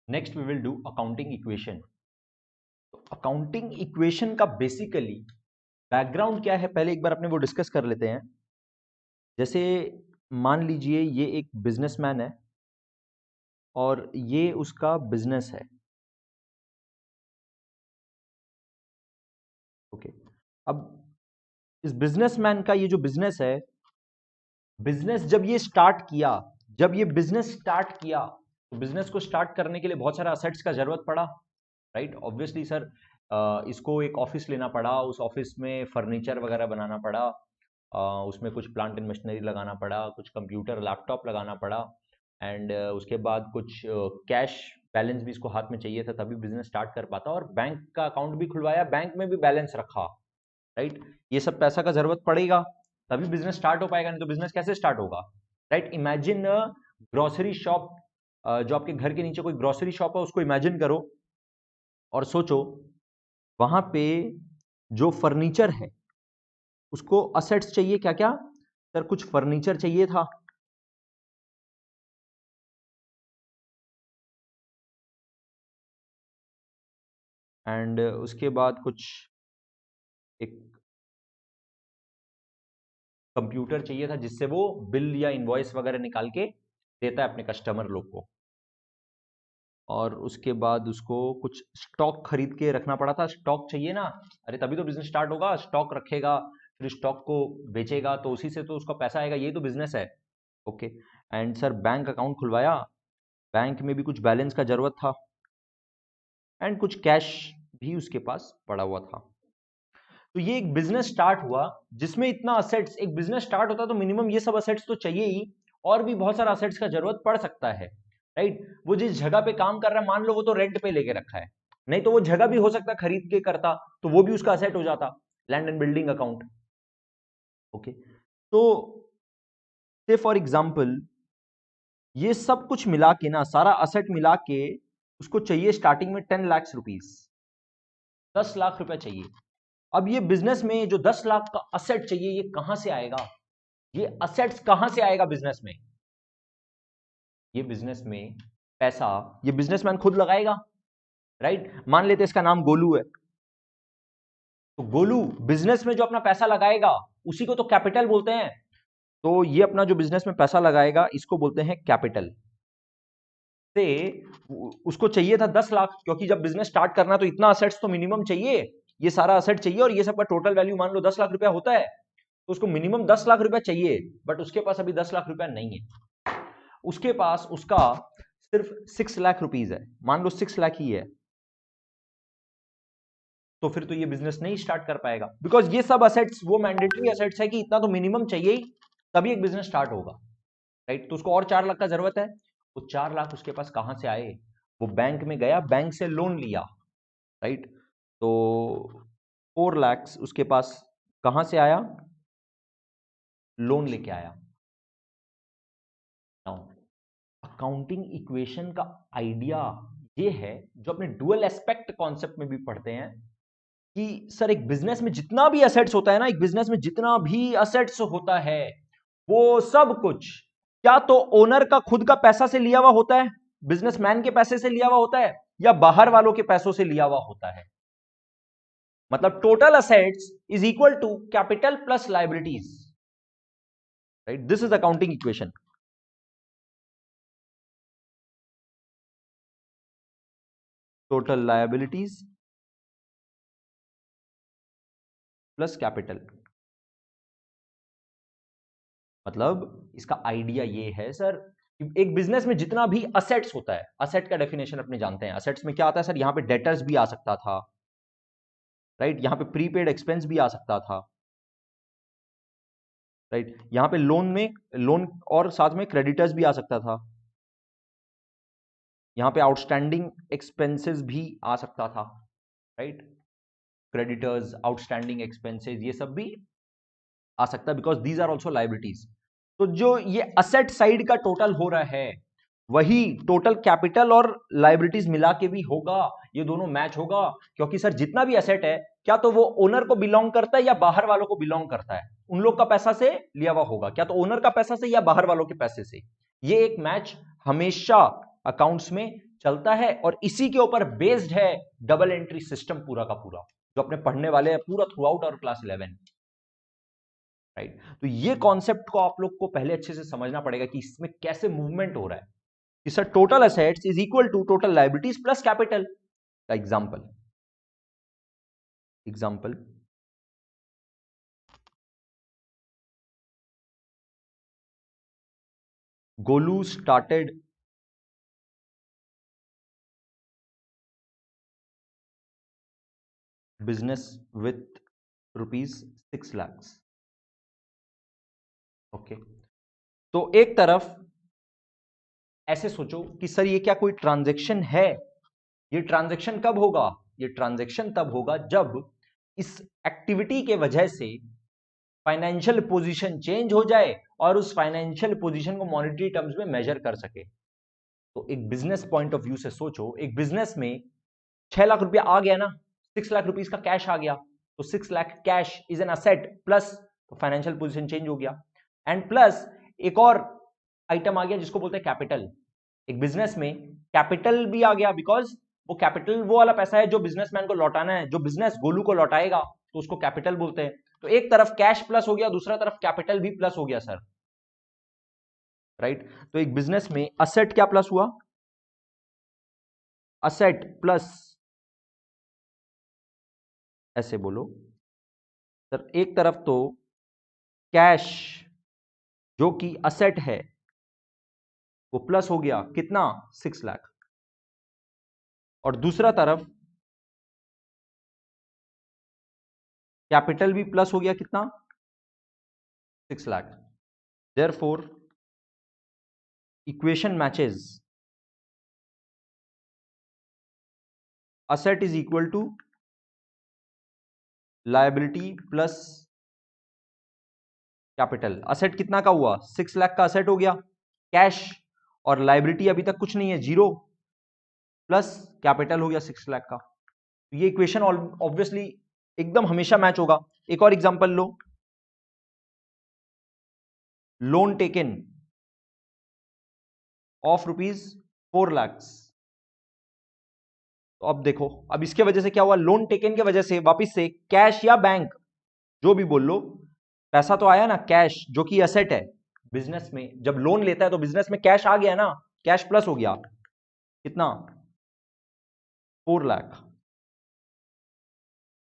Next we will do accounting equation. Accounting equation का basically background क्या है, पहले एक बार अपने वो डिस्कस कर लेते हैं। जैसे मान लीजिए ये एक बिजनेसमैन है और ये उसका बिजनेस है। ओके, अब इस बिजनेसमैन का ये जो बिजनेस है, बिजनेस जब ये स्टार्ट किया, जब ये बिजनेस स्टार्ट किया तो बिजनेस को स्टार्ट करने के लिए बहुत सारा असेट्स का जरूरत पड़ा, राइट। ऑब्वियसली सर, इसको एक ऑफिस लेना पड़ा, उस ऑफिस में फर्नीचर वगैरह बनाना पड़ा, उसमें कुछ प्लांट एंड मशीनरी लगाना पड़ा, कुछ कंप्यूटर लैपटॉप लगाना पड़ा, एंड उसके बाद कुछ कैश बैलेंस भी इसको हाथ में चाहिए था, तभी बिजनेस स्टार्ट कर पाता। और बैंक का अकाउंट भी खुलवाया, बैंक में भी बैलेंस रखा, राइट। ये सब पैसा का जरूरत पड़ेगा तभी बिजनेस स्टार्ट हो पाएगा, नहीं तो बिजनेस कैसे स्टार्ट होगा, राइट। इमेजिन ग्रोसरी शॉप, जो आपके घर के नीचे कोई ग्रोसरी शॉप है उसको इमेजिन करो और सोचो वहां पे जो फर्नीचर है उसको असेट्स चाहिए, क्या क्या सर, कुछ फर्नीचर चाहिए था, एंड उसके बाद कुछ एक कंप्यूटर चाहिए था जिससे वो बिल या इनवॉइस वगैरह निकाल के देता है अपने कस्टमर लोग को, और उसके बाद उसको कुछ स्टॉक खरीद के रखना पड़ा था। स्टॉक चाहिए ना, अरे तभी तो बिजनेस स्टार्ट होगा, स्टॉक रखेगा फिर स्टॉक को बेचेगा तो उसी से तो उसका पैसा आएगा, ये तो बिजनेस है। Okay, and sir bank account खुलवाया, बैंक में भी कुछ बैलेंस का जरूरत था एंड कुछ कैश भी उसके पास पड़ा हुआ था। तो ये एक बिजनेस स्टार्ट हुआ जिसमें इतना असेट्स, एक बिजनेस स्टार्ट होता तो मिनिमम ये सब असेट्स तो चाहिए ही, और भी बहुत सारा असेट्स का जरूरत पड़ सकता है, राइट। वो जिस जगह पे काम कर रहा है, मान लो वो तो रेंट पे लेके रखा है, नहीं तो वो जगह भी हो सकता है खरीद के करता, तो वो भी उसका असेट हो जाता, land and building account. Okay, तो से फॉर एग्जाम्पल ये सब कुछ मिला के ना, सारा असेट मिला के उसको चाहिए स्टार्टिंग में 10 लाख रुपीस, 10 लाख रुपए चाहिए। अब ये बिजनेस में जो 10 लाख का असेट चाहिए, ये कहां से आएगा, ये असेट्स कहां से आएगा बिजनेस में, ये बिजनेस में पैसा ये बिजनेसमैन खुद लगाएगा, राइट। मान लेते इसका नाम गोलू है, तो गोलू बिजनेस में जो अपना पैसा लगाएगा उसी को तो कैपिटल बोलते हैं। तो ये अपना जो बिजनेस में पैसा लगाएगा इसको बोलते हैं कैपिटल। से उसको चाहिए था 10 लाख, क्योंकि जब बिजनेस स्टार्ट करना तो इतना असेट्स तो मिनिमम चाहिए, ये सारा असेट चाहिए, और ये सब का टोटल वैल्यू मान लो 10 लाख रुपया होता है, तो उसको मिनिमम 10 लाख रुपया चाहिए, बट उसके पास अभी 10 लाख रुपया नहीं है, उसके पास उसका सिर्फ 6 लाख रुपीज है, मान लो 6 लाख ही है, तो फिर तो ये बिजनेस नहीं स्टार्ट कर पाएगा, बिकॉज ये सब असेट्स वो मैंडेटरी असेट्स है कि इतना तो मिनिमम चाहिए ही, तभी एक बिजनेस स्टार्ट होगा, राइट। तो उसको और 4 लाख का जरूरत है, वो 4 लाख उसके पास कहां से आए, वो बैंक में गया, बैंक से लोन लिया, राइट। तो 4 लाख उसके पास कहां से आया, लोन लेके आया। अकाउंटिंग इक्वेशन का आइडिया ये है, जो अपने डुअल एस्पेक्ट कॉन्सेप्ट में भी पढ़ते हैं, कि सर एक बिजनेस में जितना भी असेट्स होता है ना, एक बिजनेस में जितना भी असेट्स होता है वो सब कुछ क्या तो ओनर का खुद का पैसा से लिया हुआ होता है, बिजनेसमैन के पैसे से लिया हुआ होता है, या बाहर वालों के पैसों से लिया हुआ होता है। मतलब total assets is equal to capital plus liabilities, right. This is accounting equation. Total liabilities plus capital, मतलब इसका आइडिया ये है सर, एक बिजनेस में जितना भी असेट्स होता है, असेट का डेफिनेशन अपने जानते हैं, असेट्स में क्या आता है सर, यहां पे डेटर्स भी आ सकता था, राइट, यहां पे प्रीपेड एक्सपेंस भी आ सकता था, राइट, यहां पे लोन में लोन और साथ में क्रेडिटर्स भी आ सकता था, यहां पे आउटस्टैंडिंग एक्सपेंसेस भी आ सकता था, राइट, क्रेडिटर्स, आउटस्टैंडिंग एक्सपेंसेस, ये सब भी आ सकता है, because these are also liabilities. तो जो ये असेट साइड का टोटल हो रहा है वही टोटल कैपिटल और लाइबिलिटीज मिला के भी होगा, ये दोनों मैच होगा, क्योंकि सर जितना भी एसेट है क्या तो वो ओनर को बिलोंग करता है या बाहर वालों को बिलोंग करता है, उन लोग का पैसा से लिया हुआ होगा, क्या तो ओनर का पैसा से या बाहर वालों के पैसे से। ये एक मैच हमेशा अकाउंट्स में चलता है और इसी के ऊपर बेस्ड है डबल एंट्री सिस्टम पूरा का पूरा, जो अपने पढ़ने वाले हैं पूरा थ्रू आउट और क्लास 11, राइट। तो ये कॉन्सेप्ट को आप लोग को पहले अच्छे से समझना पड़ेगा कि इसमें कैसे मूवमेंट हो रहा है कि sir total assets is equal to total liabilities plus capital. Example example Golu started business with ₹6 lakhs। Okay, तो एक तरफ ऐसे सोचो कि सर ये क्या कोई ट्रांजैक्शन है? ये ट्रांजैक्शन कब होगा? ये ट्रांजैक्शन तब होगा जब इस एक्टिविटी के वजह से फाइनेंशियल पोजीशन चेंज हो जाए और उस फाइनेंशियल पोजीशन को मॉनेटरी टर्म्स में मेजर कर सके। तो एक बिजनेस पॉइंट ऑफ व्यू से सोचो, एक बिजनेस में 6 लाख रुपया आ गया ना, 6 लाख रुपीज का कैश आ गया, तो 6 lakh cash is an asset plus, तो फाइनेंशियल पोजीशन चेंज हो गया। एंड प्लस एक और आइटम आ गया जिसको बोलते हैं कैपिटल। एक बिजनेस में कैपिटल भी आ गया, बिकॉज वो कैपिटल वो वाला पैसा है जो बिजनेसमैन को लौटाना है, जो बिजनेस गोलू को लौटाएगा, तो उसको कैपिटल बोलते हैं। तो एक तरफ कैश प्लस हो गया, दूसरा तरफ कैपिटल भी प्लस हो गया सर, राइट। तो एक बिजनेस में असेट क्या प्लस हुआ? असेट प्लस, ऐसे बोलो सर, एक तरफ तो कैश जो कि असेट है वो प्लस हो गया, कितना? 6 लाख। और दूसरा तरफ कैपिटल भी प्लस हो गया, कितना? 6 lakh. Therefore equation matches, asset is equal to liability plus capital. Asset कितना का हुआ? 6 लाख का असेट हो गया, कैश और लायबिलिटी अभी तक कुछ नहीं है, 0, प्लस कैपिटल हो गया 6 लाख का। ये इक्वेशन ऑब्वियसली एकदम हमेशा मैच होगा। एक और example low, loan taken of ₹4 lakhs। तो अब देखो, अब इसके वजह से क्या हुआ? लोन टेकन के वजह से वापिस से कैश या बैंक जो भी बोल लो, पैसा तो आया ना, कैश जो कि असेट है। बिजनेस में जब लोन लेता है तो बिजनेस में कैश आ गया ना, कैश प्लस हो गया, कितना? 4 लाख।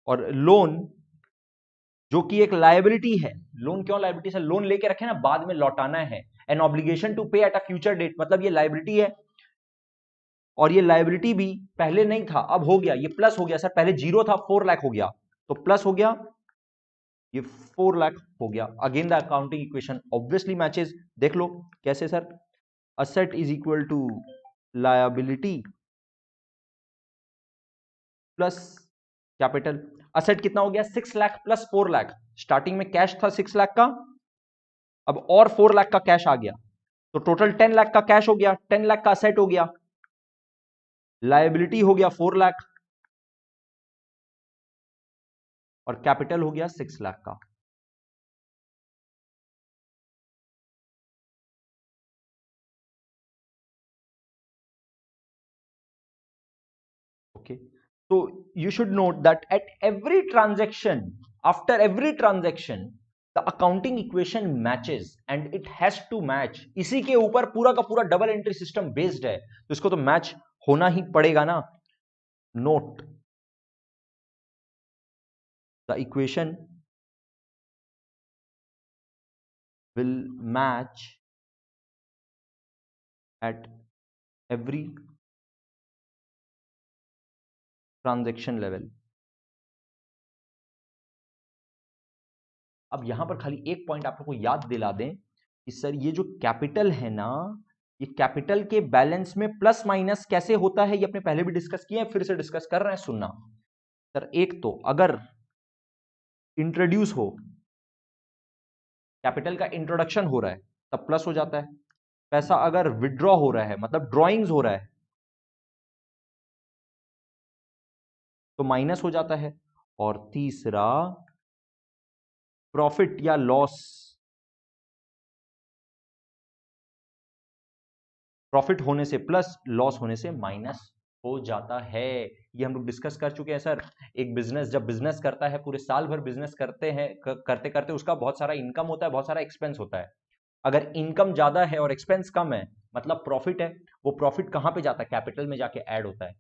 और लोन जो कि एक लायबिलिटी है, लोन क्यों लायबिलिटी है? लोन लेके रखे ना, बाद में लौटाना है, an obligation to pay at a future date, मतलब ये लायबिलिटी है। और ये लायबिलिटी भी पहले नहीं था, अब हो गया, ये प्लस हो गया सर, पहले 0 था, 4 लाख हो गया, तो प्लस हो गया, ये 4 लाख हो गया। Again the accounting equation obviously matches. देख लो कैसे sir, asset is equal to liability plus capital. Asset कितना हो गया? 6 लाख प्लस 4 लाख। स्टार्टिंग में कैश था 6 लाख का, अब और 4 लाख का कैश आ गया, तो टोटल 10 लाख का कैश हो गया, 10 लाख का असेट हो गया, लायबिलिटी हो गया 4 लाख और कैपिटल हो गया 6 लाख का। Okay, so you should note that at every transaction, after every transaction, the accounting equation matches and it has to match। इसी के ऊपर पूरा का पूरा डबल एंट्री सिस्टम बेस्ड है, तो इसको तो मैच होना ही पड़ेगा ना। Note the equation will match at every transaction level। अब यहां पर खाली एक पॉइंट आप लोग को याद दिला दें कि सर ये जो कैपिटल है ना, ये कैपिटल के बैलेंस में प्लस माइनस कैसे होता है, ये अपने पहले भी डिस्कस किए हैं, फिर से डिस्कस कर रहे हैं, सुनना सर। एक तो अगर इंट्रोड्यूस हो, कैपिटल का इंट्रोडक्शन हो रहा है, तब प्लस हो जाता है। पैसा अगर विड्रॉ हो रहा है, मतलब ड्रॉइंग्स हो रहा है, तो माइनस हो जाता है। और तीसरा, प्रॉफिट या लॉस प्रॉफिट होने से प्लस, लॉस होने से माइनस हो जाता है। ये हम लोग डिस्कस कर चुके हैं सर। एक बिजनेस जब बिजनेस करता है, पूरे साल भर बिजनेस करते हैं, करते करते उसका बहुत सारा इनकम होता है, बहुत सारा एक्सपेंस होता है। अगर इनकम ज्यादा है और एक्सपेंस कम है, मतलब प्रॉफिट है, वो प्रॉफिट कहां पे जाता है? कैपिटल में जाके ऐड होता है,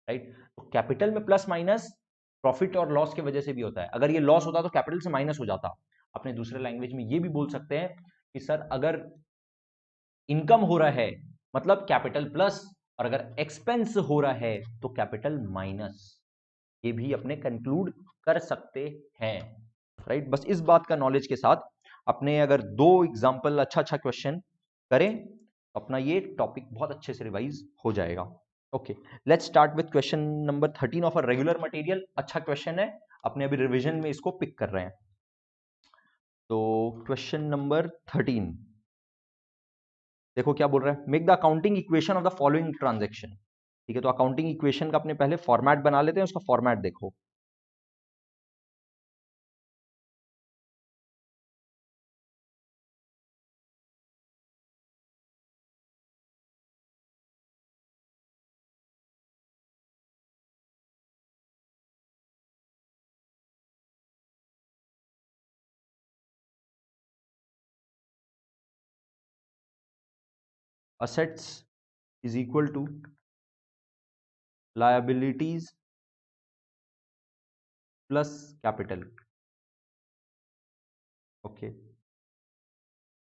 राइट? तो कैपिटल में प्लस माइनस प्रॉफिट और लॉस की वजह से भी होता है। अगर ये लॉस होता तो कैपिटल से माइनस हो जाता। अपने दूसरे लैंग्वेज में ये भी बोल सकते हैं कि सर अगर इनकम हो रहा है मतलब कैपिटल प्लस, और अगर एक्सपेंस हो रहा है तो कैपिटल माइनस। ये भी अपने कंक्लूड कर सकते हैं, राइट? बस इस बात का नॉलेज के साथ अपने अगर दो एग्जांपल अच्छा अच्छा क्वेश्चन करें तो अपना ये टॉपिक बहुत अच्छे से रिवाइज हो जाएगा। Okay, let's start with question number 13 of a regular material. अच्छा क्वेश्चन है, अपने अभी रिवीजन में इसको पिक कर रहे हैं। तो क्वेश्चन नंबर 13 देखो क्या बोल रहा है, make the accounting equation of the following transaction. ठीक है, तो अकाउंटिंग इक्वेशन का अपने पहले फॉर्मेट बना लेते हैं, उसका फॉर्मेट देखो। Assets is equal to liabilities plus capital. Okay,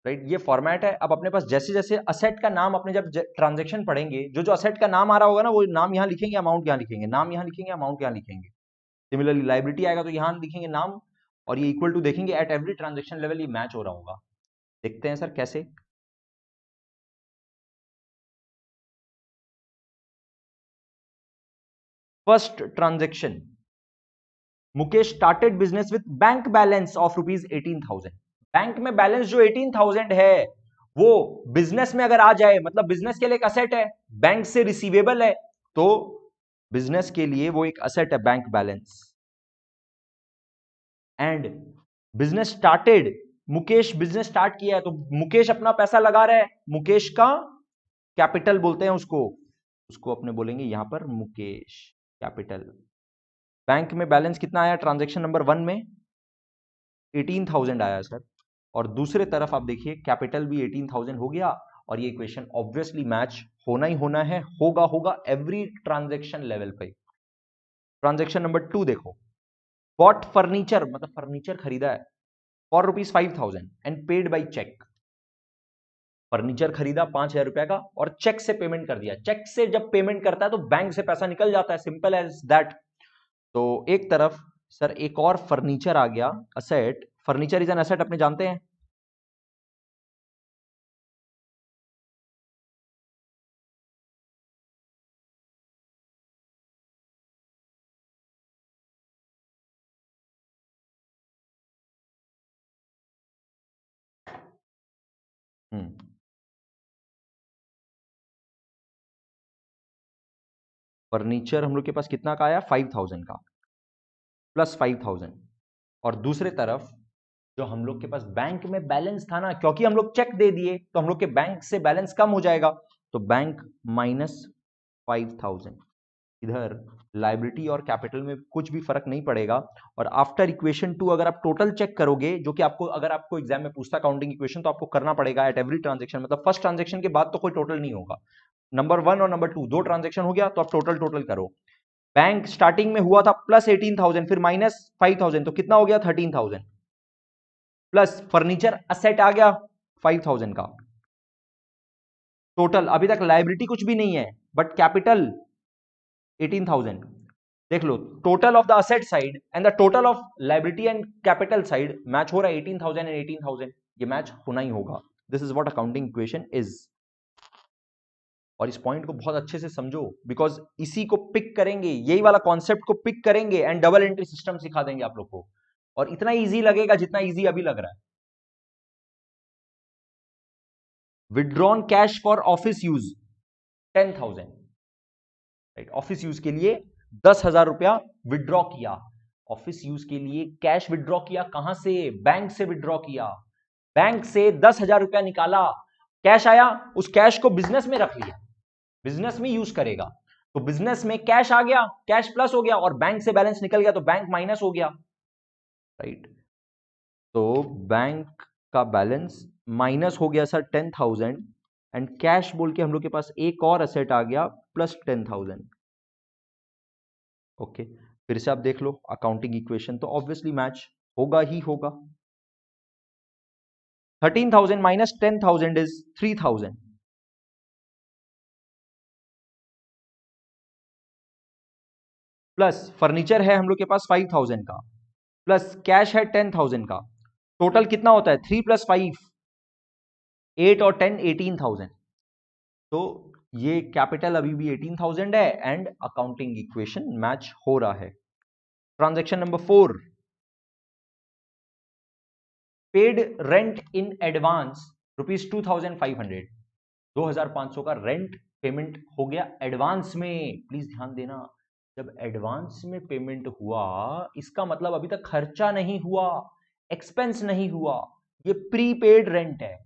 right, ये फॉर्मेट है। अब अपने पास जैसे जैसे असेट का नाम, अपने जब ट्रांजेक्शन पढ़ेंगे, जो जो असेट का नाम आ रहा होगा ना, वो नाम यहां लिखेंगे, अमाउंट यहां लिखेंगे, नाम यहां लिखेंगे, अमाउंट यहां लिखेंगे। सिमिलरली लाइबिलिटी आएगा तो यहां लिखेंगे नाम, और ये इक्वल टू देखेंगे एट एवरी ट्रांजेक्शन लेवल ये मैच हो रहा होगा। देखते हैं सर कैसे। First transaction, Mukesh started business with bank balance of ₹18,000। Bank में बैलेंस जो 18,000 है, वो बिजनेस में अगर आ जाए, मतलब बिजनेस के लिए एक असेट है, बैंक से रिसीवेबल है, तो बिजनेस के लिए वो एक असेट है bank balance. And business started, Mukesh business start किया है, तो मुकेश अपना पैसा लगा रहा है, मुकेश का कैपिटल बोलते हैं उसको, उसको अपने बोलेंगे यहां पर मुकेश कैपिटल। बैंक में बैलेंस कितना आया ट्रांजैक्शन नंबर 1 में? 18,000 आया सर। और दूसरे तरफ आप देखिए कैपिटल भी 18,000 हो गया, और ये इक्वेशन ऑब्वियसली मैच होना ही होना है, होगा होगा एवरी ट्रांजैक्शन लेवल पे। ट्रांजैक्शन नंबर 2 देखो, बॉट फर्नीचर, मतलब फर्नीचर खरीदा है for ₹5,000 and paid by cheque. Furniture खरीदा 5,000 रुपए का और चेक से पेमेंट कर दिया। चेक से जब पेमेंट करता है तो बैंक से पैसा निकल जाता है, सिंपल एज दैट। तो एक तरफ सर एक और फर्नीचर आ गया asset, furniture is an asset अपने जानते हैं। फर्नीचर हम लोग के पास कितना का आया? 5,000 का, प्लस 5,000। और दूसरे तरफ जो हम लोग के पास बैंक में बैलेंस था ना, क्योंकि हम लोग चेक दे दिए तो हम लोग के बैंक से बैलेंस कम हो जाएगा, तो बैंक माइनस 5,000। इधर लाइबिलिटी और कैपिटल में कुछ भी फर्क नहीं पड़ेगा। और आफ्टर इक्वेशन 2 अगर आप टोटल चेक करोगे, जो कि आपको अगर आपको एग्जाम में पूछता काउंटिंग इक्वेशन, तो आपको करना पड़ेगा एट एवरी ट्रांजेक्शन, मतलब फर्स्ट ट्रांजेक्शन के बाद तो कोई टोटल नहीं होगा। नंबर 1 और नंबर 2 दो ट्रांजेक्शन हो गया तो आप टोटल टोटल करो। बैंक स्टार्टिंग में हुआ था प्लस 18,000, फिर माइनस 5,000, तो कितना हो गया? 13,000। प्लस फर्नीचर असेट आ गया 5,000 का। टोटल अभी तक लाइबिलिटी कुछ भी नहीं है, बट कैपिटल 18,000। देख लो, total of the asset side and the total of liability and capital side match हो रहा है, 18,000 एंड 18,000, ये मैच होना ही होगा। This is what accounting equation is. और इस पॉइंट को बहुत अच्छे से समझो, बिकॉज इसी को पिक करेंगे, यही वाला कॉन्सेप्ट को पिक करेंगे एंड डबल एंट्री सिस्टम सिखा देंगे आप लोग को, और इतना इजी लगेगा जितना इजी अभी लग रहा है। Withdrawn cash for office use 10,000, right? Office use के लिए 10,000 रुपया विड्रॉ किया, ऑफिस यूज के लिए कैश विड्रॉ किया। कहां से? बैंक से विड्रॉ किया। बैंक से 10,000 रुपया निकाला, कैश आया, उस कैश को बिजनेस में रख लिया, बिजनेस में यूज करेगा, तो बिजनेस में कैश आ गया, कैश प्लस हो गया, और बैंक से बैलेंस निकल गया तो बैंक माइनस हो गया, राइट। तो बैंक का बैलेंस माइनस हो गया सर 10,000, एंड कैश बोल के हम लोग के पास एक और असेट आ गया प्लस 10,000। ओके, फिर से आप देख लो अकाउंटिंग इक्वेशन, तो ऑब्वियसली मैच होगा ही होगा। 13,000 माइनस 10,000 इज 3,000, प्लस फर्नीचर है हम लोग के पास 5,000 का, प्लस कैश है 10,000 का, टोटल कितना होता है 3 + 5 8 और 10 18,000। तो ये कैपिटल अभी भी 18,000 है एंड अकाउंटिंग इक्वेशन मैच हो रहा है। Transaction number 4, paid rent in advance ₹2,500, 2,500 का रेंट पेमेंट हो गया एडवांस में। प्लीज ध्यान देना, जब एडवांस में पेमेंट हुआ इसका मतलब अभी तक खर्चा नहीं हुआ, एक्सपेंस नहीं हुआ, ये प्रीपेड रेंट है।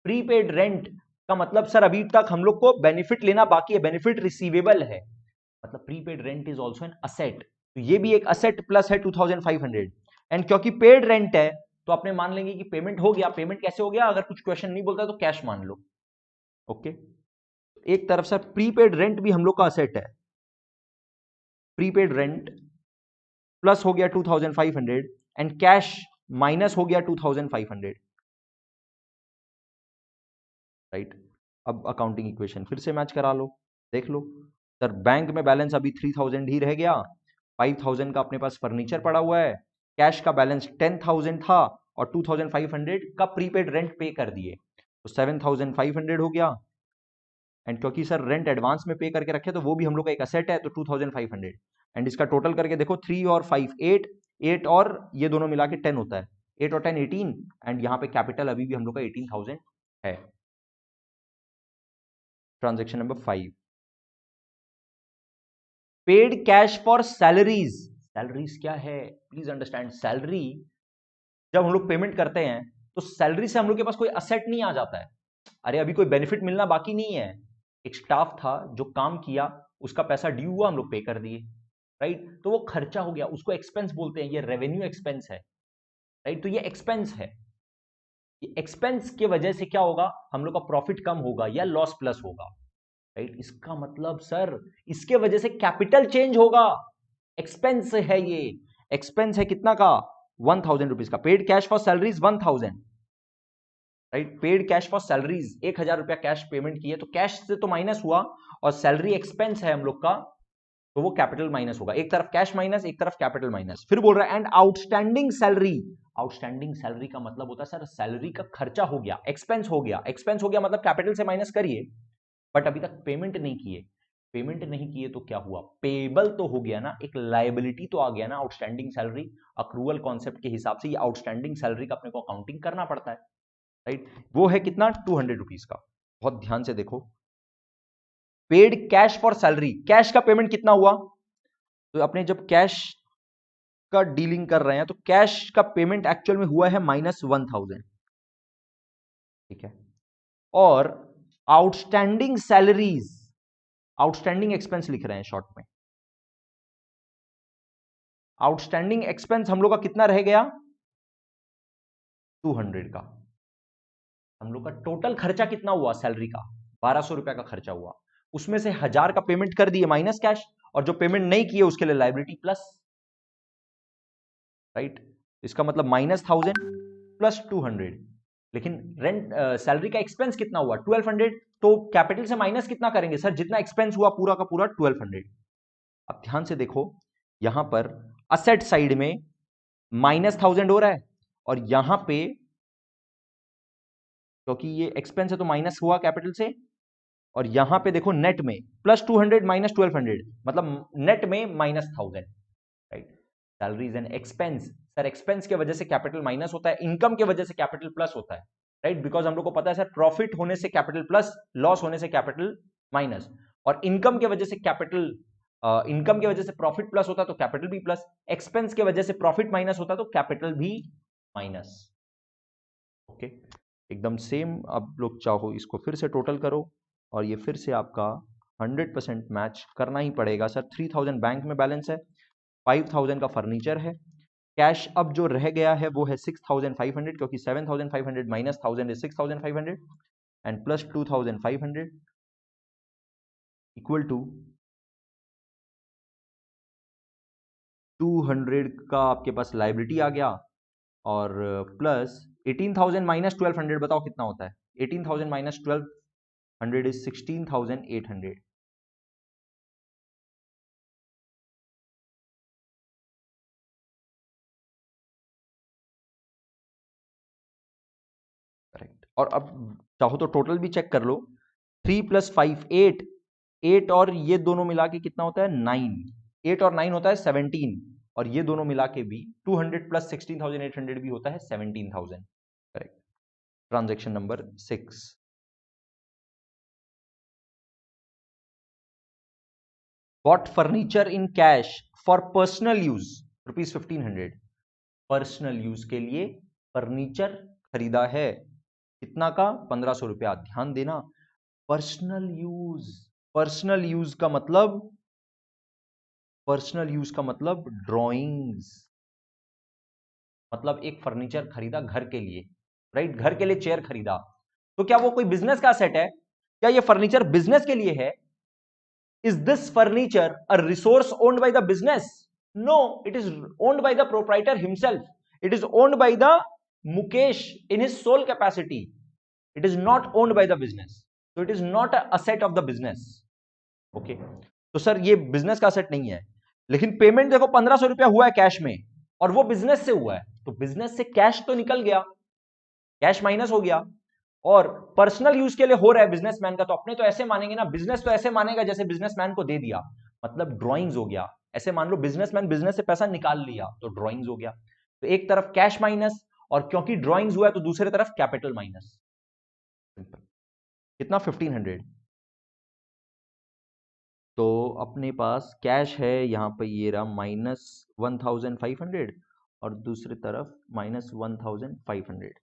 प्रीपेड रेंट का मतलब सर अभी तक हम लोग को बेनिफिट लेना बाकी है, बेनिफिट रिसीवेबल है, मतलब prepaid rent is also an asset, तो ये भी एक असेट प्लस है 2,500। एंड क्योंकि पेड रेंट है तो अपने मान लेंगे कि पेमेंट हो गया। पेमेंट कैसे हो गया, अगर कुछ क्वेश्चन नहीं बोलता तो कैश मान लो। ओके, एक तरफ से प्रीपेड रेंट भी हम लोग का असेट है, प्रीपेड रेंट प्लस हो गया 2,500 एंड कैश माइनस हो गया 2,500, राइट। अब अकाउंटिंग इक्वेशन फिर से मैच करा लो, देख लो सर बैंक में बैलेंस अभी 3,000 ही रह गया, 5,000 का अपने पास फर्नीचर पड़ा हुआ है, कैश का बैलेंस 10,000 था और 2,500 का प्रीपेड रेंट पे कर दिए, तो 7,500 हो गया। एंड क्योंकि सर रेंट एडवांस में पे करके रखे तो वो भी हम लोग का एक असेट है, तो 2,500 एंड इसका टोटल करके देखो 3 और 5 8, 8 और ये दोनों मिला के 10 होता है, 8 और 10 18, एंड यहाँ पे कैपिटल अभी भी हम लोग का 18,000 है। Transaction number 5, paid cash for salaries. Salaries क्या है, प्लीज अंडरस्टैंड, सैलरी जब हम लोग पेमेंट करते हैं तो सैलरी से हम लोग के पास कोई असेट नहीं आ जाता है, अरे अभी कोई बेनिफिट मिलना बाकी नहीं है, एक स्टाफ था जो काम किया, उसका पैसा ड्यू हुआ, हम लोग पे कर दिए, राइट, तो वो खर्चा हो गया, उसको एक्सपेंस बोलते हैं, ये रेवेन्यू एक्सपेंस है, राइट, तो ये एक्सपेंस है। ये एक्सपेंस के वजह से क्या होगा, हम लोग का प्रॉफिट कम होगा या लॉस प्लस होगा, राइट। इसका मतलब सर इसके वजह से कैपिटल चेंज होगा, एक्सपेंस है ये, एक्सपेंस है कितना का 1,000 रुपीज का, paid cash for salaries 1,000, right, paid cash for salaries 1,000 रुपया कैश पेमेंट किए, तो कैश से तो माइनस हुआ और सैलरी एक्सपेंस है हम लोग का, तो वो कैपिटल माइनस होगा, एक तरफ कैश माइनस एक तरफ कैपिटल माइनस। फिर बोल रहा है and outstanding salary, outstanding salary का मतलब होता है सर सैलरी का खर्चा हो गया, एक्सपेंस हो गया, एक्सपेंस हो गया मतलब कैपिटल से माइनस करिए, बट अभी तक पेमेंट नहीं किए, पेमेंट नहीं किए तो क्या हुआ, पेबल तो हो गया ना, एक लायबिलिटी तो आ गया ना, आउटस्टैंडिंग सैलरी, अक्रूवल कॉन्सेप्ट के हिसाब से ये आउटस्टैंडिंग सैलरी का अपने को अकाउंटिंग करना पड़ता है, राइट। वो है कितना 200 रुपीज का, बहुत ध्यान से देखो, paid cash for salary, cash का पेमेंट कितना हुआ, तो अपने जब कैश का डीलिंग कर रहे हैं तो कैश का पेमेंट एक्चुअल में हुआ है -1,000, ठीक है, और आउटस्टैंडिंग सैलरीज, आउटस्टैंडिंग एक्सपेंस लिख रहे हैं शॉर्ट में, आउटस्टैंडिंग एक्सपेंस हम लोग का कितना रह गया 200 का, हम लोग का टोटल खर्चा कितना हुआ सैलरी का 1,200 रुपया का खर्चा हुआ, उसमें से 1,000 का पेमेंट कर दिए माइनस कैश, और जो पेमेंट नहीं किए उसके लिए लायबिलिटी प्लस, राइट, इसका मतलब -1,000 प्लस 200, लेकिन रेंट सैलरी का एक्सपेंस कितना हुआ 1,200, तो कैपिटल से माइनस कितना करेंगे सर, जितना एक्सपेंस हुआ पूरा का पूरा 1,200। अब ध्यान से देखो यहां पर असेट साइड में -1,000 हो रहा है, और यहां पे क्योंकि ये एक्सपेंस है तो माइनस हुआ कैपिटल से, और यहां पे देखो नेट में +200 -1,200, मतलब नेट में -1,000, right. Salary is an expense, sir expense की वजह से कैपिटल माइनस होता है, इनकम की वजह से कैपिटल प्लस होता है, राइट, बिकॉज हम लोग को पता है सर प्रॉफिट होने से कैपिटल प्लस, लॉस होने से कैपिटल माइनस, और इनकम की वजह से कैपिटल, इनकम की वजह से प्रॉफिट प्लस होता है तो कैपिटल भी प्लस, एक्सपेंस की वजह से प्रॉफिट माइनस होता है तो कैपिटल भी माइनस, ओके। एकदम सेम। अब लोग चाहो इसको फिर से टोटल करो और ये फिर से आपका 100% मैच करना ही पड़ेगा। सर 3000 बैंक में बैलेंस है, 5000 का फर्नीचर है, कैश अब जो रह गया है वो है 6500, क्योंकि 7500 minus 1000 is 6500 and plus 2500 equal to 200 का आपके पास लाइबिलिटी आ गया और प्लस 18000 माइनस 1200, बताओ कितना होता है? 18000 माइनस 1200 इज 16800। करेक्ट। और अब चाहो तो टोटल भी चेक कर लो। 3 प्लस 5 8, 8 और ये दोनों मिला के कितना होता है? 9। 8 और 9 होता है 17, और ये दोनों मिला के भी 200 प्लस 16800 भी होता है 17000। Correct. Transaction number 6। Bought furniture in cash for personal use ₹1500। Personal use के लिए फर्नीचर खरीदा है, कितना का? 1500 रुपया। ध्यान देना, पर्सनल यूज, पर्सनल यूज का मतलब, पर्सनल यूज का मतलब ड्राइंग्स। मतलब एक फर्नीचर खरीदा घर के लिए, राइट? घर के लिए चेयर खरीदा, तो क्या वो कोई बिजनेस का सेट है? क्या ये फर्नीचर बिजनेस के लिए है? Is this furniture a resource owned by the business? No, it is owned by the proprietor himself. It is owned by the Mukesh in his sole capacity. It is not owned by the business, so it is not a asset of the business. Okay, तो sir ये business का asset नहीं है, लेकिन payment देखो 1500 रुपया हुआ है कैश में, और वो बिजनेस से हुआ है, तो बिजनेस से कैश तो निकल गया, कैश माइनस हो गया, और पर्सनल यूज के लिए हो रहा है बिजनेसमैन का, तो अपने तो ऐसे मानेंगे ना, बिजनेस तो ऐसे मानेगा जैसे बिजनेसमैन को दे दिया, मतलब ड्रॉइंग्स हो गया। ऐसे मान लो बिजनेसमैन बिजनेस से पैसा निकाल लिया तो ड्रॉइंग्स हो गया। तो एक तरफ कैश माइनस, और क्योंकि ड्रॉइंग्स हुआ है तो दूसरी तरफ कैपिटल माइनस। कितना? 1500। तो अपने पास कैश है यहाँ पे, ये रहा -1500, और दूसरी तरफ -1500।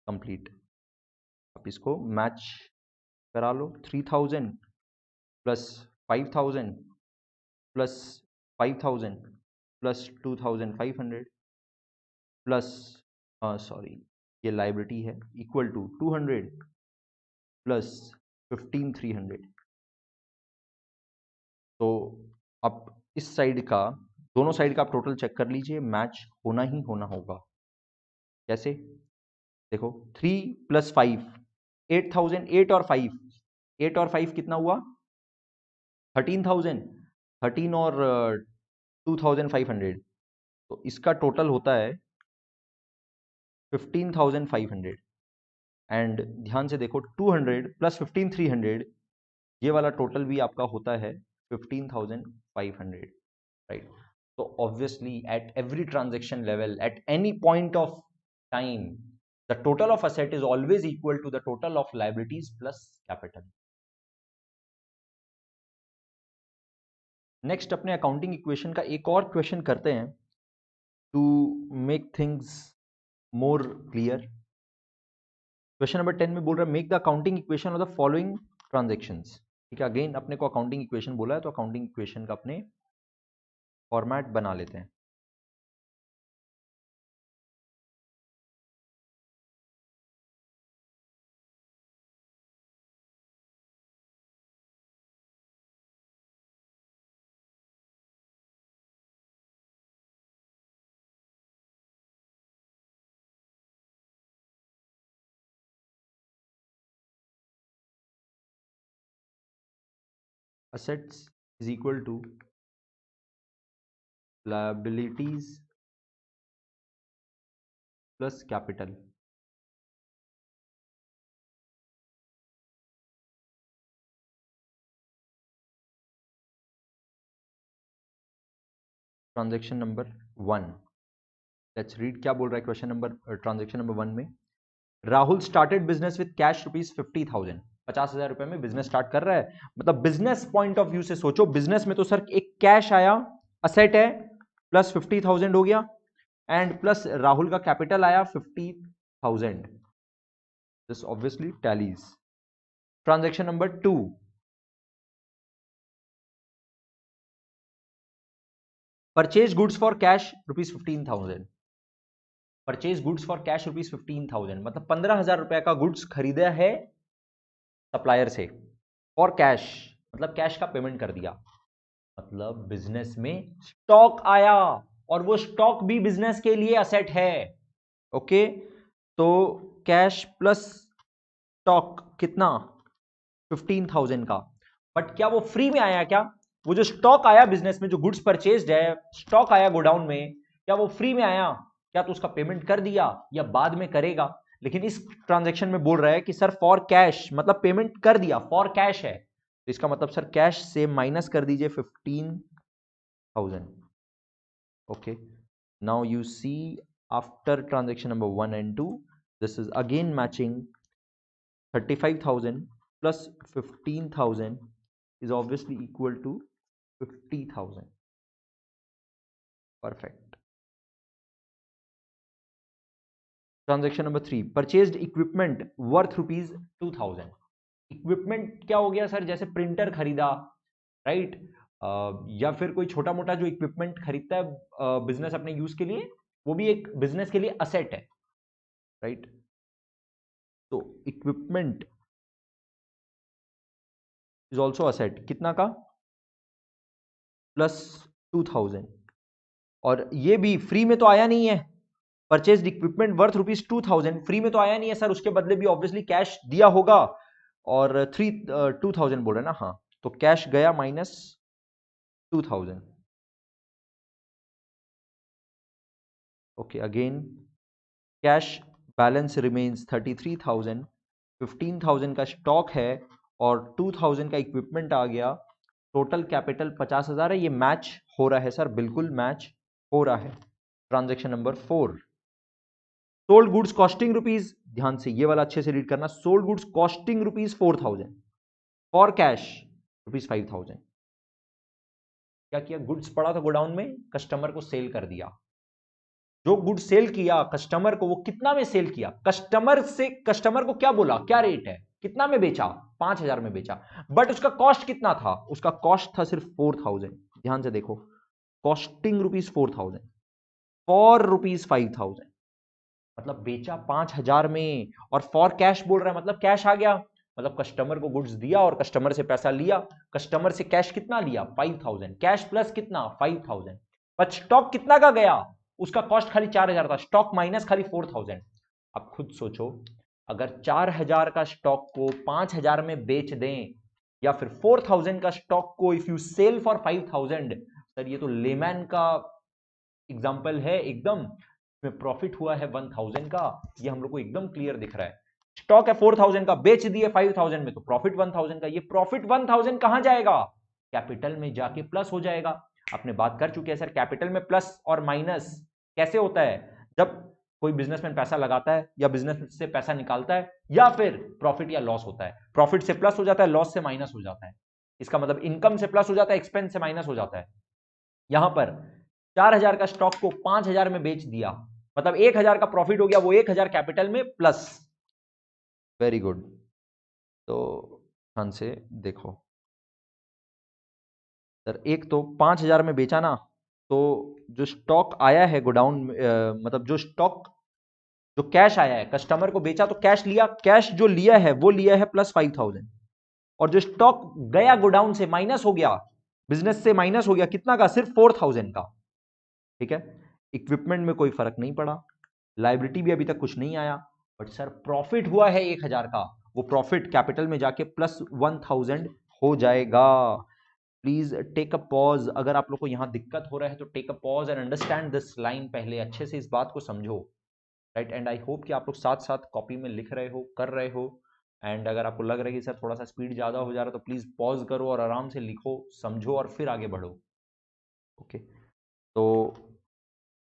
कंप्लीट। आप इसको मैच करा लो। 3000 plus 5000 plus 5000 plus 2500 plus, sorry ये लाइबिलिटी है, इक्वल टू 200 प्लस 15300। तो अब इस साइड का, दोनों साइड का आप टोटल चेक कर लीजिए, मैच होना ही होना होगा। कैसे? देखो 3 प्लस 5 8000, 8 और 5, 8 और 5 कितना हुआ? 13000, 13 और 2500, तो इसका टोटल होता है 15500। एंड ध्यान से देखो 200 प्लस 15300, ये वाला टोटल भी आपका होता है 15500, right? So obviously at every transaction level, at any point of time, the total of asset is always equal to the total of liabilities plus capital. Next अपने अकाउंटिंग इक्वेशन का एक और क्वेश्चन करते हैं to make things more clear. Question number 10 में बोल रहा है make the accounting equation of the following transactions. ठीक है, अगेन अपने को अकाउंटिंग इक्वेशन बोला है, तो अकाउंटिंग इक्वेशन का अपने फॉर्मेट बना लेते हैं। assets is equal to liabilities plus capital. Transaction number 1, let's read क्या बोल रहा है क्वेश्चन नंबर, ट्रांजेक्शन नंबर 1 में Rahul started business with cash ₹50,000। 50,000 रुपए में बिजनेस स्टार्ट कर रहा है। मतलब बिजनेस पॉइंट ऑफ व्यू से सोचो, बिजनेस में तो सर एक कैश आया, असेट है, प्लस 50,000 हो गया, एंड प्लस राहुल का कैपिटल आया 50,000. This obviously tallies. Transaction number 2, purchase goods for cash ₹15,000. Purchase goods for cash ₹15,000 मतलब 15,000 रुपए का गुड्स खरीदा है सप्लायर से और कैश मतलब कैश का पेमेंट कर दिया. मतलब बिजनेस में स्टॉक आया और वो स्टॉक भी बिजनेस के लिए असेट है. ओके, तो कैश प्लस स्टॉक कितना 15,000 का. बट क्या वो फ्री में आया? क्या वो जो स्टॉक आया बिजनेस में, जो गुड्स परचेज्ड है, स्टॉक आया गोडाउन में, क्या वो फ्री में आया? क्या तो उसका पेमेंट कर दिया या बाद में करेगा? लेकिन इस ट्रांजैक्शन में बोल रहा है कि सर फॉर कैश मतलब पेमेंट कर दिया, फॉर कैश है, तो इसका मतलब सर कैश से माइनस कर दीजिए 15,000. Okay, now you see after transaction number 1 and 2 this is again matching. 35,000 plus 15,000 is obviously equal to 50,000. Perfect. Transaction number 3, purchased equipment worth ₹2,000. Equipment क्या हो गया सर? जैसे प्रिंटर खरीदा, राइट, या फिर कोई छोटा मोटा जो इक्विपमेंट खरीदता है बिजनेस अपने यूज के लिए, वो भी एक बिजनेस के लिए असेट है, राइट. तो इक्विपमेंट इज ऑल्सो असेट. कितना का? प्लस 2,000. और ये भी फ्री में तो आया नहीं है. परचेज इक्विपमेंट वर्थ ₹2,000 फ्री में तो आया नहीं है सर, उसके बदले भी ऑब्वियसली कैश दिया होगा. और 2,000 बोल रहे हैं ना, हाँ, तो कैश गया minus 2,000. Okay, again cash balance remains 33,000. 15,000 का स्टॉक है और 2,000 का इक्विपमेंट आ गया. टोटल कैपिटल 50,000 है. ये मैच हो रहा है सर, बिल्कुल मैच हो रहा है. Transaction number 4, sold goods costing rupees, ध्यान से ये वाला अच्छे से रीड करना. Sold goods costing ₹4,000 for cash ₹5,000. क्या किया? गुड्स पड़ा था गोडाउन में, कस्टमर को सेल कर दिया. जो गुड्स सेल किया कस्टमर को, वो कितना में सेल किया? कस्टमर को क्या बोला, क्या रेट है, कितना में बेचा? 5,000 में बेचा. बट उसका कॉस्ट कितना था? उसका कॉस्ट था सिर्फ 4,000. ध्यान से देखो, कॉस्टिंग ₹4,000 फॉर ₹5,000. मतलब बेचा 5,000 में और फॉर कैश बोल रहा है, मतलब कैश आ गया. मतलब कस्टमर को गुड्स दिया और कस्टमर से पैसा लिया. कस्टमर से कैश कितना लिया? 5,000. कैश प्लस कितना? 5,000. पर स्टॉक कितना का गया? उसका कॉस्ट खाली 4,000 था. स्टॉक माइनस खाली 4,000. अब खुद सोचो, अगर 4,000 का स्टॉक को 5,000 में बेच दें, या फिर 4,000 का स्टॉक को if you sell for 5,000, sir ये तो लेमैन का एग्जाम्पल है एकदम. में प्रॉफिट हुआ है 1,000 का, ये हम लोग को एकदम क्लियर दिख रहा है. स्टॉक है 4,000 का, बेच दिए 5,000 में, तो प्रॉफिट 1,000 का. ये प्रॉफिट 1,000 कहां जाएगा? कैपिटल में जाके प्लस हो जाएगा. आपने बात कर चुके हैं सर, कैपिटल में प्लस और माइनस कैसे होता है? जब कोई बिजनेसमैन पैसा लगाता है या बिजनेस से पैसा निकालता है, या फिर प्रॉफिट या लॉस होता है. प्रॉफिट से प्लस हो जाता है, लॉस से माइनस हो जाता है. इसका मतलब इनकम से प्लस हो जाता है, एक्सपेंस से माइनस हो जाता है. यहां पर 4,000 का स्टॉक को 5,000 में बेच दिया, मतलब 1,000 का प्रॉफिट हो गया, वो 1,000 कैपिटल में प्लस. Very good. तो ध्यान से देखो सर, एक तो 5,000 में बेचा ना, तो जो स्टॉक आया है गोडाउन, मतलब जो स्टॉक, जो कैश आया है, कस्टमर को बेचा तो कैश लिया, कैश जो लिया है वो लिया है प्लस 5,000. और जो स्टॉक गया गोडाउन से माइनस हो गया, बिजनेस से माइनस हो गया, कितना का? सिर्फ 4,000 का. ठीक है, इक्विपमेंट में कोई फर्क नहीं पड़ा, लाइबिलिटी भी अभी तक कुछ नहीं आया. बट सर प्रॉफिट हुआ है 1,000 का, वो प्रॉफिट कैपिटल में जाके प्लस 1,000 हो जाएगा. Please take a pause. अगर आप लोग को यहां दिक्कत हो रहा है तो take a pause and understand this line. पहले अच्छे से इस बात को समझो, राइट. एंड आई होप कि आप लोग साथ साथ कॉपी में लिख रहे हो, कर रहे हो. एंड अगर आपको लग रहा है कि सर थोड़ा सा स्पीड ज्यादा हो जा रहा है, तो प्लीज पॉज करो और आराम से लिखो, समझो और फिर आगे बढ़ो. ओके, तो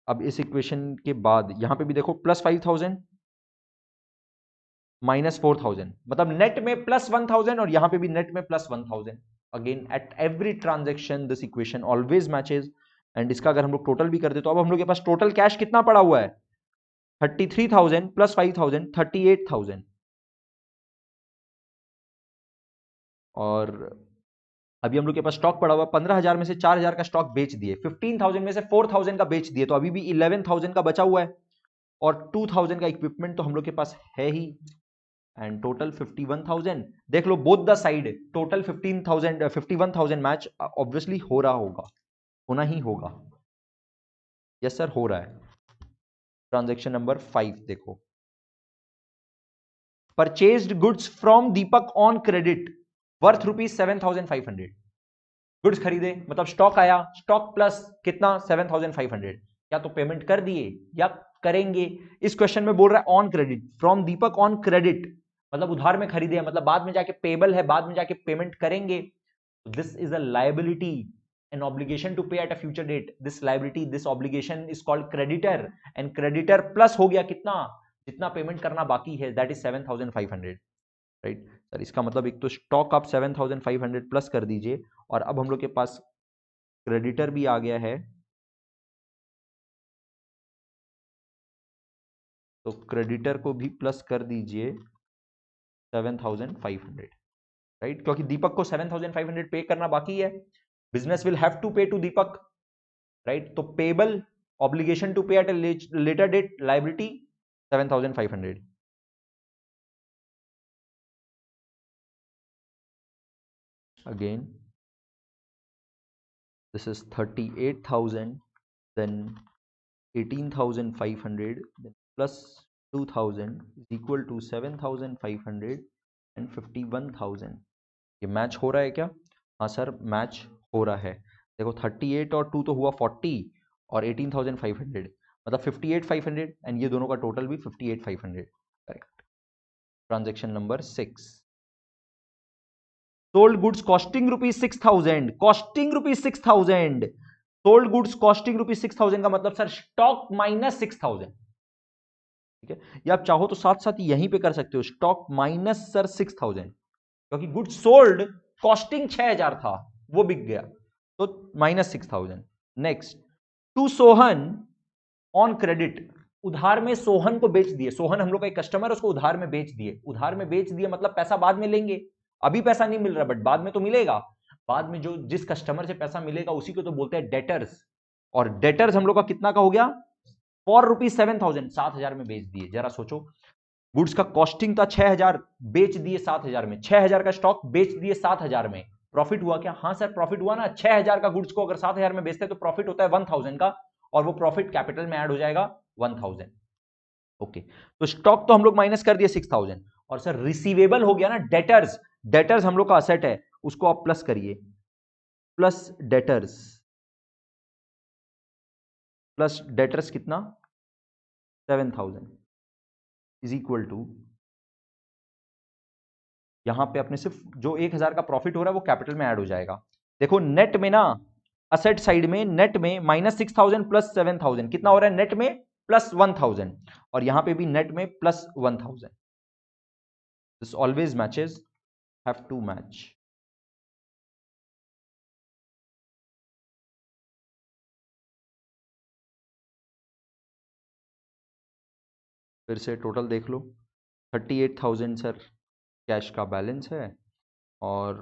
अब इस इक्वेशन के बाद यहां पे भी देखो, प्लस 5,000 माइनस 4,000, मतलब नेट में प्लस 1,000 और यहां पे भी नेट में plus 1,000. Again at every transaction this equation always matches. And इसका अगर हम लोग टोटल भी कर दे तो अब हम लोग के पास टोटल कैश कितना पड़ा हुआ है, 33,000 प्लस 5,000, 38,000। और अभी हम लोग के पास स्टॉक पड़ा हुआ 15,000 में से 4,000 का स्टॉक बेच दिए, 15,000 में से 4,000 का बेच दिए, तो अभी भी 11,000 का बचा हुआ है, और 2,000 का इक्विपमेंट तो हम लोग के पास है ही, एंड टोटल 51,000। देख लो both the side total 15,000 51,000 match obviously हो रहा होगा, होना ही होगा। यस सर, हो रहा है। ट्रांजेक्शन नंबर 5 देखो, purchased goods from Deepak on credit worth ₹7,500। Goods खरीदे मतलब स्टॉक आया, स्टॉक प्लस कितना 7,500, या तो पेमेंट कर दिए या करेंगे। इस क्वेश्चन में बोल रहा है on credit, from Deepak on credit मतलब उधार में खरीदे, मतलब बाद में जाके पेबल है, बाद में जाके पेमेंट करेंगे। This is a liability, an obligation to pay at a future date. This liability, this obligation is called creditor, and creditor plus हो गया कितना, जितना पेमेंट करना बाकी है, that is 7,500, राइट सर। इसका मतलब एक तो स्टॉक आप 7,500 प्लस कर दीजिए, और अब हम लोग के पास क्रेडिटर भी आ गया है, तो क्रेडिटर को भी प्लस कर दीजिए 7,500, राइट, क्योंकि दीपक को 7,500 पे करना बाकी है, business will have to pay to Deepak, right. तो payable, obligation to pay at a later date, liability 7,500। again this is 38,000, then 18,500, then plus 2,000 is equal to 7,500 and 51,000। ये मैच हो रहा है क्या? हाँ सर, मैच हो रहा है। देखो 38 और 2 तो हुआ 40, और 18,500 मतलब 58,500, एंड ये दोनों का टोटल भी 58,500, correct. Transaction number 6, sold goods costing ₹6,000, costing ₹6,000, sold goods costing ₹6,000 का मतलब सर स्टॉक माइनस 6,000, ठीक है। या आप चाहो तो साथ साथ यहीं पे कर सकते हो, स्टॉक माइनस सर 6,000, क्योंकि गुड्स सोल्ड कॉस्टिंग 6,000 था, वो बिक गया, तो minus 6,000। Next, to Sohan on credit, उधार में सोहन को बेच दिए, सोहन हम लोग का एक कस्टमर है, उसको उधार में बेच दिए, उधार में बेच दिए मतलब पैसा बाद में लेंगे, अभी पैसा नहीं मिल रहा बट बाद में तो मिलेगा, बाद में जो जिस कस्टमर से पैसा मिलेगा उसी को तो बोलते हैं डेटर्स, और डेटर्स हम लोग का कितना का हो गया, ₹7,000, 7,000 में बेच दिए। जरा सोचो, गुड्स का कॉस्टिंग था 6,000, बेच दिए 7,000 में, 6,000 का स्टॉक बेच दिए 7,000 में, प्रॉफिट हुआ क्या? हाँ सर प्रॉफिट हुआ ना, 6,000 का गुड्स को अगर 7,000 में बेचते हैं तो प्रॉफिट होता है 1,000 का, और वो प्रॉफिट कैपिटल में ऐड हो जाएगा 1,000। ओके, तो स्टॉक तो हम लोग माइनस कर दिए 6,000, और सर रिसीवेबल हो गया ना, डेटर्स, डेटर्स हम लोग का असेट है, उसको आप प्लस करिए, प्लस डेटर्स, प्लस डेटर्स कितना 7,000 इज इक्वल टू, यहां पे अपने सिर्फ जो 1,000 का प्रॉफिट हो रहा है वो कैपिटल में ऐड हो जाएगा। देखो नेट में ना, असेट साइड में नेट में -6,000 प्लस 7,000 कितना हो रहा है, नेट में प्लस 1,000, और यहां पे भी नेट में plus 1,000। This always matches, have to match. फिर से टोटल देख लो, 38,000 सर कैश का बैलेंस है, और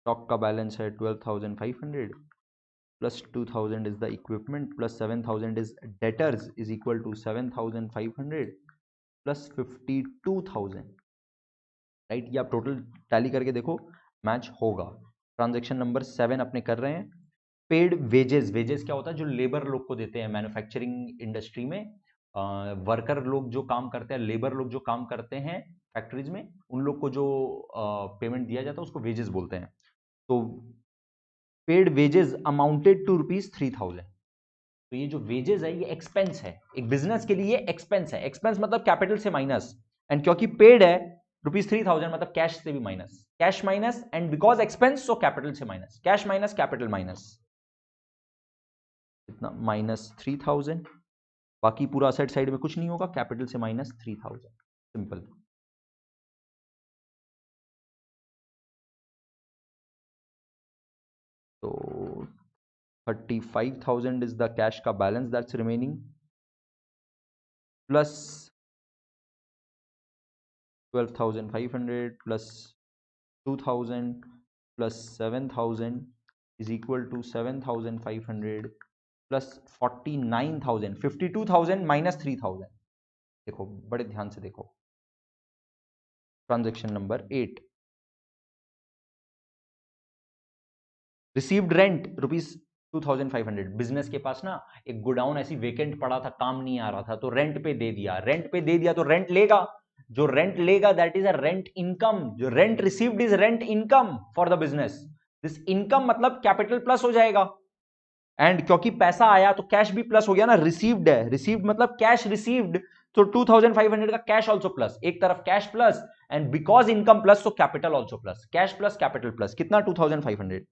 स्टॉक का बैलेंस है 12,500, plus 2,000 is the equipment, plus 7,000 is debtors, is equal to 7,500 plus 52,000, right. ये आप टोटल टैली करके देखो, मैच होगा। ट्रांजैक्शन नंबर 7 अपने कर रहे हैं, पेड वेजेस, वेजेस क्या होता है, जो लेबर लोग को देते हैं मैन्युफैक्चरिंग इंडस्ट्री में, वर्कर लोग जो काम करते हैं, लेबर लोग जो काम करते हैं फैक्ट्रीज में, उन लोग को जो पेमेंट दिया जाता है उसको वेजेस बोलते हैं। तो पेड वेजेस अमाउंटेड टू ₹3,000, तो ये जो वेजेस है ये एक्सपेंस है, एक बिजनेस के लिए एक्सपेंस है, एक्सपेंस मतलब कैपिटल से माइनस, एंड क्योंकि पेड है ₹3,000 मतलब कैश से भी minus, cash minus, and because expense so capital से minus, cash minus capital minus, इतना -3,000, बाकी पूरा असेट साइड में कुछ नहीं होगा, कैपिटल से -3,000, सिंपल। तो 35,000 is the cash का balance that's remaining, plus 12,500 plus 2,000 plus 7,000 is equal to 7,500 plus 49,000, 52,000 minus 3,000. देखो बड़े ध्यान से देखो, transaction number 8, received rent ₹2,500. Business के पास ना एक गोडाउन ऐसी वेकेंट पड़ा था, काम नहीं आ रहा था, तो रेंट पे दे दिया. रेंट पे दे दिया तो रेंट लेगा, जो रेंट लेगा that is a rent income. जो rent received is rent income for the business. This income मतलब कैपिटल प्लस हो जाएगा, एंड क्योंकि पैसा आया तो कैश भी प्लस हो गया ना. रिसीव्ड है, रिसीव्ड मतलब कैश रिसीव्ड, तो 2,500 का कैश ऑल्सो प्लस. एक तरफ cash plus and because income plus, तो capital also plus. Cash plus capital plus कितना? 2,500.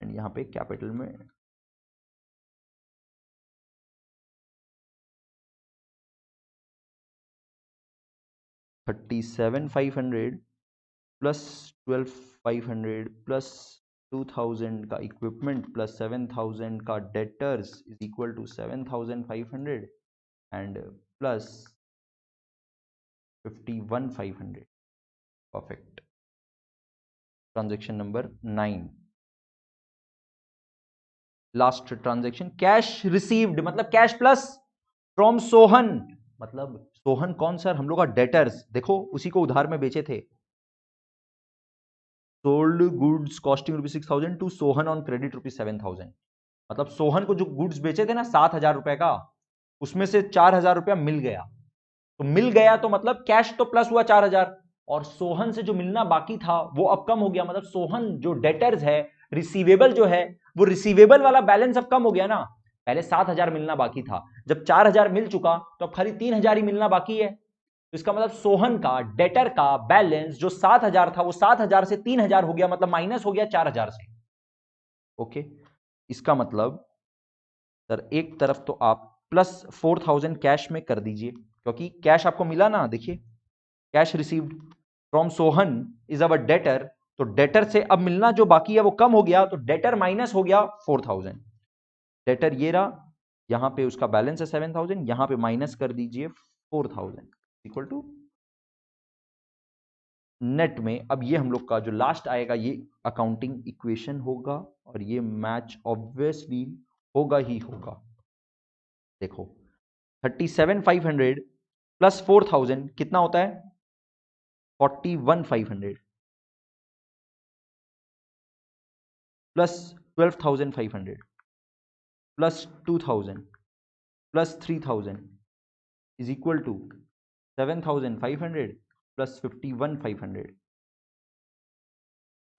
एंड यहां पे कैपिटल में $37,500 प्लस 12,500 प्लस 2,000 का इक्विपमेंट प्लस 7,000 का debtors is equal to 7,500 and plus 51,500. Perfect. Transaction number 9, last transaction, cash received मतलब cash plus from Sohan. मतलब सोहन कौन सर? हम लोग का डेटर्स. देखो उसी को उधार में बेचे थे. Sold goods costing ₹6,000 to Sohan on credit ₹7,000. मतलब सोहन को जो गुड्स बेचे थे ना 7,000 रुपए का, उसमें से 4,000 रुपया मिल गया. तो मिल गया तो मतलब कैश तो प्लस हुआ 4,000, और सोहन से जो मिलना बाकी था वो अब कम हो गया. मतलब सोहन जो डेटर्स है, रिसीवेबल जो है, वो रिसीवेबल वाला बैलेंस अब कम हो गया ना. पहले 7,000 मिलना बाकी था, जब 4,000 मिल चुका तो अब खाली 3,000 ही मिलना बाकी है. तो इसका मतलब सोहन का डेटर का बैलेंस जो 7,000 था वो 7,000 से 3,000 हो गया, मतलब माइनस हो गया 4,000 से. ओके. इसका मतलब सर एक तरफ तो आप प्लस 4,000 कैश में कर दीजिए, क्योंकि कैश आपको मिला ना. देखिए cash received from Sohan is our debtor, तो डेटर से अब मिलना जो बाकी है वो कम हो गया, तो डेटर माइनस हो गया 4,000. डेटर ये रहा, यहां पे उसका बैलेंस है 7,000, यहां पे माइनस कर दीजिए 4,000 इक्वल टू नेट में. अब ये हम लोग का जो लास्ट आएगा ये अकाउंटिंग इक्वेशन होगा, और ये मैच ऑब्वियसली होगा ही होगा. देखो 37,500 प्लस 4,000 कितना होता है? 41,500 plus 12,500 plus 2,000 plus 3,000 is equal to 7,500 plus 51,500.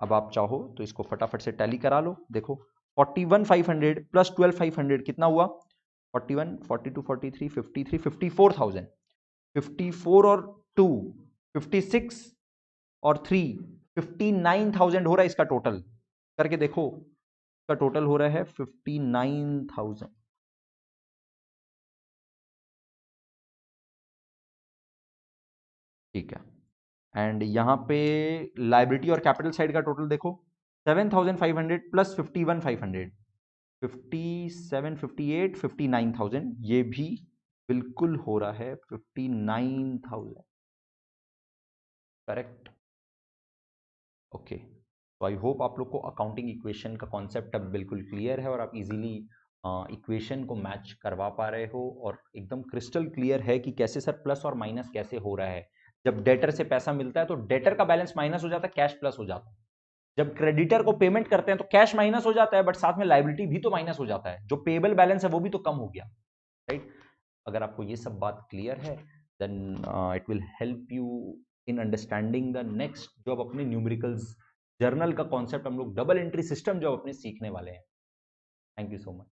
अब आप चाहो तो इसको फटाफट से टैली करा लो. देखो 41,500 प्लस 12,500 कितना हुआ? 41, 42, 43, 53, 54,000. 54 और 2 56 और 3 59,000 हो रहा है इसका टोटल. करके देखो, इसका टोटल हो रहा है 59,000. ठीक है. एंड यहां पे लाइबिलिटी और कैपिटल साइड का टोटल देखो, 7,500 प्लस 51,500, 57, 58, 59,000. ये भी बिल्कुल हो रहा है 59,000. करेक्ट. ओके. तो आई होप आप लोग को अकाउंटिंग इक्वेशन का कॉन्सेप्ट अब बिल्कुल क्लियर है, और आप इजीली इक्वेशन को मैच करवा पा रहे हो, और एकदम क्रिस्टल क्लियर है कि कैसे सर प्लस और माइनस कैसे हो रहा है. जब डेटर से पैसा मिलता है तो डेटर का बैलेंस माइनस हो जाता है, कैश प्लस हो जाता है. जब क्रेडिटर को पेमेंट करते हैं तो कैश माइनस हो जाता है, बट साथ में लाइबिलिटी भी तो माइनस हो जाता है. जो पेबल बैलेंस है वो भी तो कम हो गया. राइट. अगर आपको ये सब बात क्लियर है, then it will help you in understanding the next जो अब अपने न्यूमेरिकल्स जर्नल का कॉन्सेप्ट हम लोग डबल एंट्री सिस्टम जो अपने सीखने वाले हैं. Thank you so much.